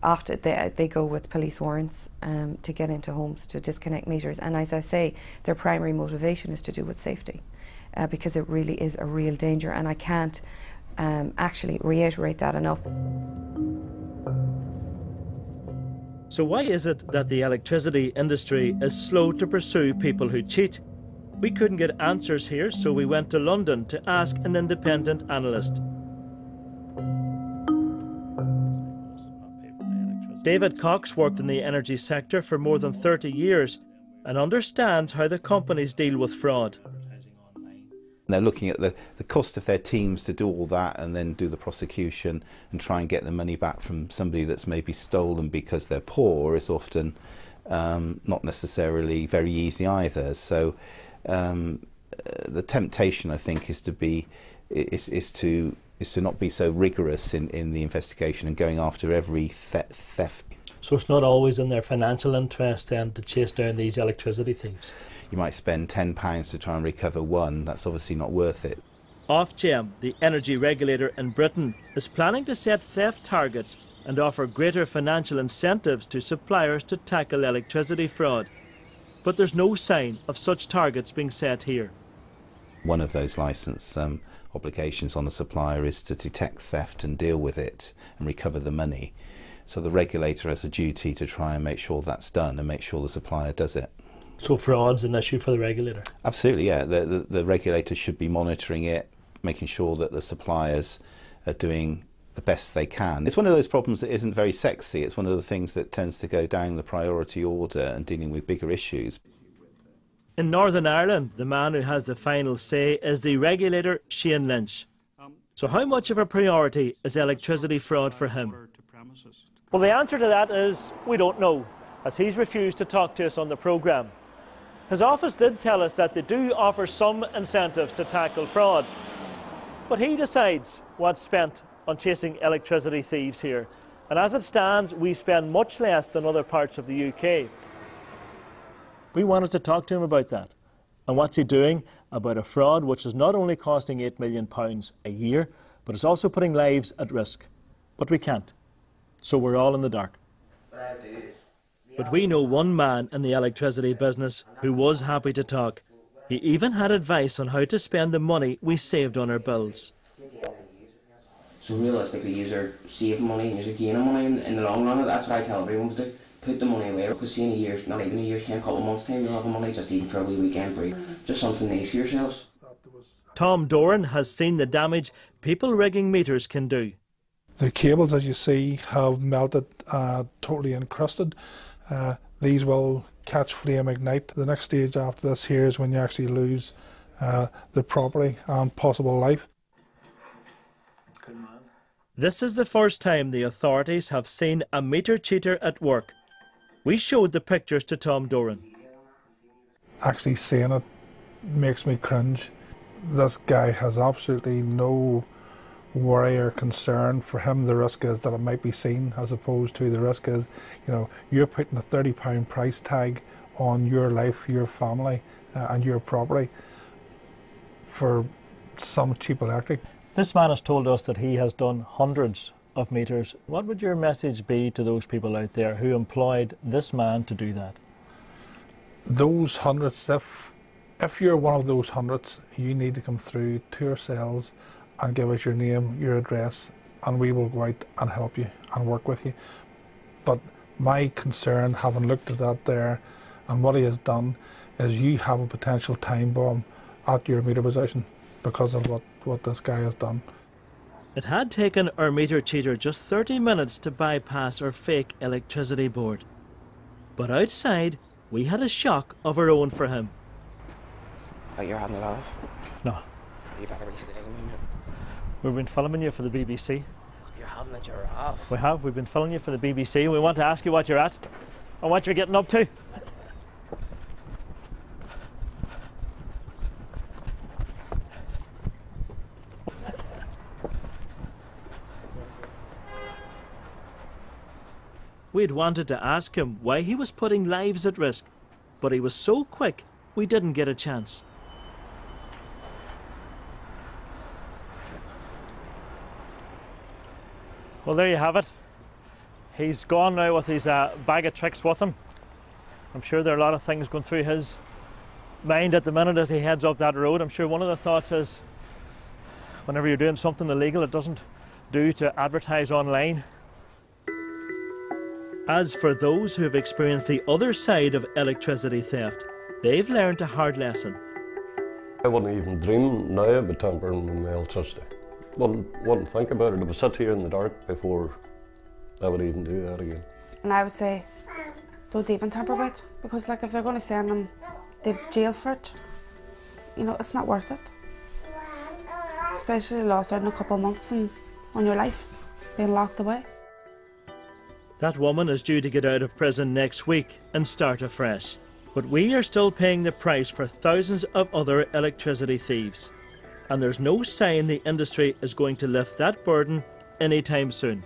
Often they go with police warrants to get into homes to disconnect meters, and as I say, their primary motivation is to do with safety, because it really is a real danger, and I can't actually reiterate that enough. So why is it that the electricity industry is slow to pursue people who cheat? We couldn't get answers here, so we went to London to ask an independent analyst. David Cox worked in the energy sector for more than 30 years and understands how the companies deal with fraud. They're looking at the cost of their teams to do all that and then do the prosecution and try and get the money back from somebody that's maybe stolen because they're poor is often not necessarily very easy either. So the temptation, I think, is to not be so rigorous in the investigation and going after every theft. So it's not always in their financial interest then to chase down these electricity thieves? You might spend £10 to try and recover one. That's obviously not worth it. Ofgem, the energy regulator in Britain, is planning to set theft targets and offer greater financial incentives to suppliers to tackle electricity fraud. But there's no sign of such targets being set here. One of those licence obligations on the supplier is to detect theft and deal with it and recover the money. So the regulator has a duty to try and make sure that's done and make sure the supplier does it. So fraud's an issue for the regulator? Absolutely, yeah. The regulator should be monitoring it, making sure that the suppliers are doing the best they can. It's one of those problems that isn't very sexy. It's one of the things that tends to go down the priority order and dealing with bigger issues. In Northern Ireland, the man who has the final say is the regulator, Shane Lynch. So how much of a priority is electricity fraud for him? Well, the answer to that is we don't know, as he's refused to talk to us on the programme. His office did tell us that they do offer some incentives to tackle fraud, but he decides what's spent on chasing electricity thieves here. And as it stands, we spend much less than other parts of the UK. We wanted to talk to him about that. And what's he doing about a fraud which is not only costing £8 million a year, but is also putting lives at risk. But we can't. So we're all in the dark. But we know one man in the electricity business who was happy to talk. He even had advice on how to spend the money we saved on our bills. So realistically, you're saving money and you're gaining money in the long run. That's what I tell everyone to do. Put the money away, because see in a year's, not even a year's time, a couple of months' time, you'll have the money just even for a wee weekend break. Just something nice for yourselves. Tom Doran has seen the damage people rigging meters can do. The cables, as you see, have melted, totally encrusted. These will catch flame, ignite. The next stage after this here is when you actually lose the property and possible life. This is the first time the authorities have seen a meter cheater at work. We showed the pictures to Tom Doran. Actually seeing it makes me cringe. This guy has absolutely no worry or concern. For him, the risk is that it might be seen, as opposed to the risk is, you know, you're putting a £30 price tag on your life, your family and your property for some cheap electric. This man has told us that he has done hundreds of meters. What would your message be to those people out there who employed this man to do that? Those hundreds, if you're one of those hundreds, you need to come through to ourselves and give us your name, your address, and we will go out and help you and work with you. But my concern, having looked at that there, and what he has done, is you have a potential time bomb at your meter position because of what this guy has done. It had taken our meter cheater just 30 minutes to bypass our fake electricity board. But outside, we had a shock of our own for him. Oh, you're having a laugh? No. You better be staying with me. We've been filming you for the BBC. You're having a giraffe. We have. We've been filming you for the BBC. We want to ask you what you're at and what you're getting up to. We'd wanted to ask him why he was putting lives at risk, but he was so quick we didn't get a chance. Well, there you have it. He's gone now with his bag of tricks with him. I'm sure there are a lot of things going through his mind at the minute as he heads up that road. I'm sure one of the thoughts is, whenever you're doing something illegal, it doesn't do to advertise online. As for those who have experienced the other side of electricity theft, they've learned a hard lesson. I wouldn't even dream now about tampering with my electricity. Wouldn't think about it. I would sit here in the dark before I would even do that again. And I would say, don't even tamper with it, because like if they're going to send them to jail for it, you know, it's not worth it. Especially lost out in a couple of months and on your life, being locked away. That woman is due to get out of prison next week and start afresh. But we are still paying the price for thousands of other electricity thieves. And there's no sign the industry is going to lift that burden anytime soon.